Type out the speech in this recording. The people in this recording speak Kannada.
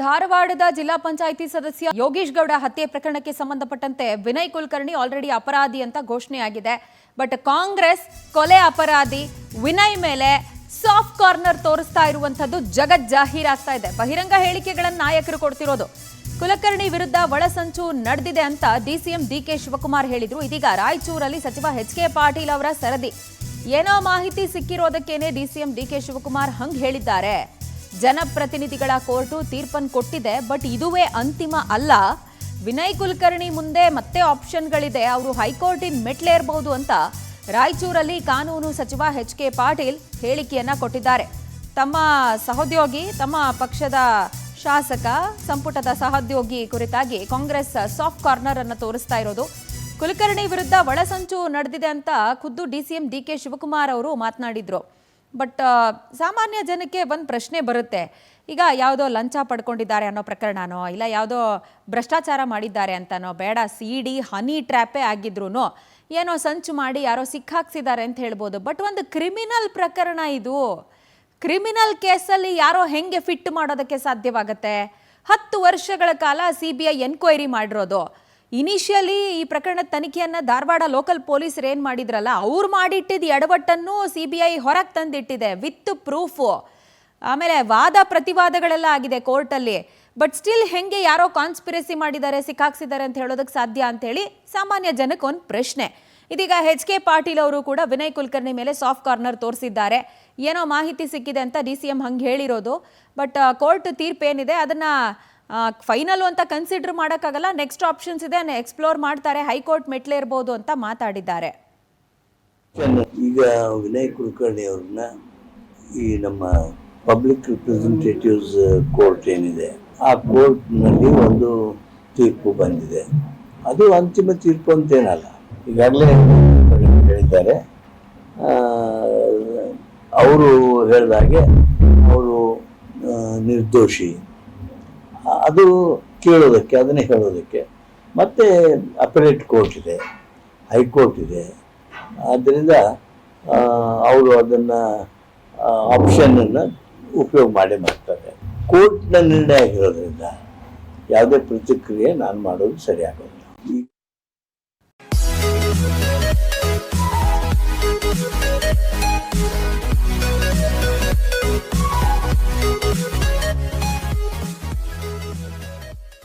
ಧಾರವಾಡದ ಜಿಲ್ಲಾ ಪಂಚಾಯಿತಿ ಸದಸ್ಯ ಯೋಗೇಶ್ ಗೌಡ ಹತ್ಯೆ ಪ್ರಕರಣಕ್ಕೆ ಸಂಬಂಧಪಟ್ಟಂತೆ ವಿನಯ್ ಕುಲಕರ್ಣಿ ಆಲ್ರೆಡಿ ಅಪರಾಧಿ ಅಂತ ಘೋಷಣೆಯಾಗಿದೆ. ಬಟ್ ಕಾಂಗ್ರೆಸ್ ಕೊಲೆ ಅಪರಾಧಿ ವಿನಯ್ ಮೇಲೆ ಸಾಫ್ಟ್ ಕಾರ್ನರ್ ತೋರಿಸ್ತಾ ಇರುವಂತದ್ದು ಜಗತ್ ಜಾಹೀರಾಗ್ತಾ ಇದೆ. ಬಹಿರಂಗ ಹೇಳಿಕೆಗಳನ್ನು ನಾಯಕರು ಕೊಡ್ತಿರೋದು. ಕುಲಕರ್ಣಿ ವಿರುದ್ಧ ಒಳಸಂಚು ನಡೆದಿದೆ ಅಂತ ಡಿಸಿಎಂ ಡಿಕೆ ಶಿವಕುಮಾರ್ ಹೇಳಿದ್ರು. ಇದೀಗ ರಾಯಚೂರಲ್ಲಿ ಸಚಿವ ಎಚ್.ಕೆ. ಪಾಟೀಲ್ ಅವರ ಸರದಿ. ಏನೋ ಮಾಹಿತಿ ಸಿಕ್ಕಿರೋದಕ್ಕೇನೆ ಡಿಸಿಎಂ ಡಿಕೆ ಶಿವಕುಮಾರ್ ಹಂಗ್ ಹೇಳಿದ್ದಾರೆ. ಜನಪ್ರತಿನಿಧಿಗಳ ಕೋರ್ಟು ತೀರ್ಪನ್ನು ಕೊಟ್ಟಿದೆ, ಬಟ್ ಇದುವೇ ಅಂತಿಮ ಅಲ್ಲ. ವಿನಯ್ ಕುಲಕರ್ಣಿ ಮುಂದೆ ಮತ್ತೆ ಆಪ್ಷನ್ಗಳಿದೆ, ಅವರು ಹೈಕೋರ್ಟಿನ ಮೆಟ್ಲೇರಬಹುದು ಅಂತ ರಾಯಚೂರಲ್ಲಿ ಕಾನೂನು ಸಚಿವ ಎಚ್.ಕೆ. ಪಾಟೀಲ್ ಹೇಳಿಕೆಯನ್ನ ಕೊಟ್ಟಿದ್ದಾರೆ. ತಮ್ಮ ಸಹೋದ್ಯೋಗಿ, ತಮ್ಮ ಪಕ್ಷದ ಶಾಸಕ, ಸಂಪುಟದ ಸಹೋದ್ಯೋಗಿ ಕುರಿತಾಗಿ ಕಾಂಗ್ರೆಸ್ ಸಾಫ್ಟ್ ಕಾರ್ನರ್ ಅನ್ನು ತೋರಿಸ್ತಾ ಇರೋದು. ಕುಲಕರ್ಣಿ ವಿರುದ್ಧ ಒಳಸಂಚು ನಡೆದಿದೆ ಅಂತ ಖುದ್ದು ಡಿಸಿಎಂ ಡಿಕೆ ಶಿವಕುಮಾರ್ ಅವರು ಮಾತನಾಡಿದ್ರು. ಬಟ್ ಸಾಮಾನ್ಯ ಜನಕ್ಕೆ ಒಂದು ಪ್ರಶ್ನೆ ಬರುತ್ತೆ. ಈಗ ಯಾವುದೋ ಲಂಚ ಪಡ್ಕೊಂಡಿದ್ದಾರೆ ಅನ್ನೋ ಪ್ರಕರಣನೋ, ಇಲ್ಲ ಯಾವುದೋ ಭ್ರಷ್ಟಾಚಾರ ಮಾಡಿದ್ದಾರೆ ಅಂತನೋ, ಬೇಡ ಸಿಡಿ ಹನಿ ಟ್ರ್ಯಾಪೇ ಆಗಿದ್ರು ಏನೋ ಸಂಚು ಮಾಡಿ ಯಾರೋ ಸಿಕ್ಕಾಕ್ಸಿದ್ದಾರೆ ಅಂತ ಹೇಳ್ಬೋದು. ಬಟ್ ಒಂದು ಕ್ರಿಮಿನಲ್ ಪ್ರಕರಣ ಇದು. ಕ್ರಿಮಿನಲ್ ಕೇಸಲ್ಲಿ ಯಾರೋ ಹೆಂಗೆ ಫಿಟ್ ಮಾಡೋದಕ್ಕೆ ಸಾಧ್ಯವಾಗತ್ತೆ? 10 ವರ್ಷಗಳ ಕಾಲ CBI ಎನ್ಕ್ವೈರಿ ಮಾಡಿರೋದು. ಇನಿಷಿಯಲಿ ಈ ಪ್ರಕರಣದ ತನಿಖೆಯನ್ನು ಧಾರವಾಡ ಲೋಕಲ್ ಪೊಲೀಸರು ಏನು ಮಾಡಿದ್ರಲ್ಲ, ಅವ್ರು ಮಾಡಿಟ್ಟಿದ್ದ ಎಡವಟ್ಟನ್ನು CBI ಹೊರಗೆ ತಂದಿಟ್ಟಿದೆ ವಿತ್ ಪ್ರೂಫು. ಆಮೇಲೆ ವಾದ ಪ್ರತಿವಾದಗಳೆಲ್ಲ ಆಗಿದೆ ಕೋರ್ಟಲ್ಲಿ. ಬಟ್ ಸ್ಟಿಲ್ ಹೆಂಗೆ ಯಾರೋ ಕಾನ್ಸ್ಪಿರಸಿ ಮಾಡಿದ್ದಾರೆ, ಸಿಕ್ಕಾಕ್ಸಿದ್ದಾರೆ ಅಂತ ಹೇಳೋದಕ್ಕೆ ಸಾಧ್ಯ ಅಂತೇಳಿ ಸಾಮಾನ್ಯ ಜನಕ್ಕೆ ಒಂದು ಪ್ರಶ್ನೆ. ಇದೀಗ ಎಚ್.ಕೆ. ಪಾಟೀಲ್ ಅವರು ಕೂಡ ವಿನಯ್ ಕುಲಕರ್ಣಿ ಮೇಲೆ ಸಾಫ್ಟ್ ಕಾರ್ನರ್ ತೋರಿಸಿದ್ದಾರೆ. ಏನೋ ಮಾಹಿತಿ ಸಿಕ್ಕಿದೆ ಅಂತ DCM ಹಂಗೆ ಹೇಳಿರೋದು. ಬಟ್ ಕೋರ್ಟ್ ತೀರ್ಪು ಏನಿದೆ ಅದನ್ನು ಫೈನಲ್ ಅಂತ ಕನ್ಸಿಡರ್ ಮಾಡೋಕ್ಕಾಗಲ್ಲ. ನೆಕ್ಸ್ಟ್ ಆಪ್ಷನ್ಸ್ ಇದೆ, ಎಕ್ಸ್ಪ್ಲೋರ್ ಮಾಡ್ತಾರೆ, ಹೈಕೋರ್ಟ್ ಮೆಟ್ಲೇ ಇರ್ಬೋದು ಅಂತ ಮಾತಾಡಿದ್ದಾರೆ. ಈಗ ವಿನಯ್ ಕುಲಕರ್ಣಿ ಅವ್ರನ್ನ ಈ ನಮ್ಮ ಪಬ್ಲಿಕ್ ರಿಪ್ರೆಸೆಂಟೇಟಿವ್ಸ್ ಕೋರ್ಟ್ ಏನಿದೆ, ಆ ಕೋರ್ಟ್ನಲ್ಲಿ ಒಂದು ತೀರ್ಪು ಬಂದಿದೆ. ಅದು ಅಂತಿಮ ತೀರ್ಪು ಅಂತೇನಲ್ಲ. ಈಗಾಗಲೇ ಹೇಳಿದ್ದಾರೆ, ಅವರು ಹೇಳಿದಾಗೆ ಅವರು ನಿರ್ದೋಷಿ. ಅದು ಕೇಳೋದಕ್ಕೆ, ಅದನ್ನೇ ಹೇಳೋದಕ್ಕೆ ಮತ್ತೆ ಅಪರೇಟ್ ಕೋರ್ಟ್ ಇದೆ, ಹೈಕೋರ್ಟ್ ಇದೆ. ಆದ್ದರಿಂದ ಅವರು ಅದನ್ನು ಆಪ್ಷನನ್ನು ಉಪಯೋಗ ಮಾಡೇ ಮಾಡ್ತಾರೆ. ಕೋರ್ಟ್ನ ನಿರ್ಣಯ ಆಗಿರೋದ್ರಿಂದ ಯಾವುದೇ ಪ್ರತಿಕ್ರಿಯೆ ನಾನು ಮಾಡೋದು ಸರಿಯಾಗೋದಿಲ್ಲ.